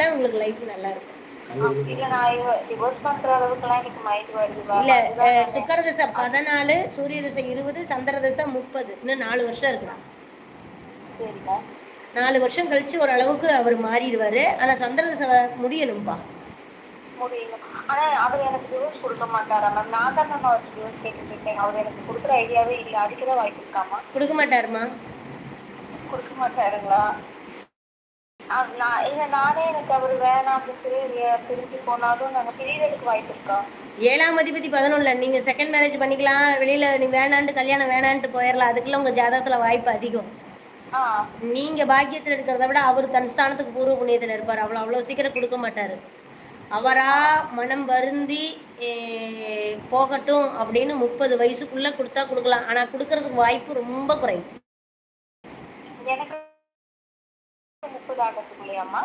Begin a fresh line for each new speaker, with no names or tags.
தான் உங்களுக்கு லைஃப் நல்லா இருக்கும்.
இல்ல நான் டிவோர்ஸ் பண்ற அளவுக்குலாம் எனக்கு மைண்ட் வருது
இல்ல
அதுதான்
சுக்கர தசை 14, சூரிய தசை 20, சந்திர தசை 30. இன்னும் 4 வருஷம் இருக்குடா.
சரிங்க.
4 வருஷம் கழிச்சு ஓரளவுக்கு அவர் மாறிடுவாரு. ஆனா சந்திர தசை முடியணும்பா.
முடியும். ஆனா அவர் எனக்கு டிவோர்ஸ் கொடுக்க மாட்டாரா மேம்? நான் தான் மேம் அவர் டிவோர்ஸ் கேட்டுட்டு இருக்கேன். அவர் எனக்கு கொடுக்குற ஐடியாவே இல்ல. அடிக்கிற வாய்ப்பு இருக்காமா?
கொடுக்க மாட்டாருமா.
கொடுக்க மாட்டாருங்களா? நானே எனக்கு அவர் வேணாம் அப்படின்னு சொல்லி பிரிஞ்சு போனாலும் நாங்க பிரியறதுக்கு வாய்ப்பு இருக்கா?
7ஆம் அதிபதி 11ல நீங்க செகண்ட் மேரேஜ் பண்ணிக்கலாம். வெளியில நீ வேணான்ட்டு கல்யாணம் வேணான்ட்டு போயிடலாம். அதுக்குள்ள உங்க ஜாதகத்துல வாய்ப்பு அதிகம். நீங்க பாக்கியத்துல இருக்கிறத விட அவர் தன் ஸ்தானத்துக்கு பூர்வ புண்ணியத்துல இருப்பாரு. அவ்வளவு சீக்கிரம் கொடுக்க மாட்டாரு. அவரா மனம் வருந்தி போகட்டும் அப்படின்னு 30 வயசுக்குள்ள கொடுத்தா கொடுக்கலாம். ஆனா கொடுக்கறதுக்கு வாய்ப்பு ரொம்ப குறைவு.
எனக்கு 30 ஆகத்துக்குள்ளையாமா?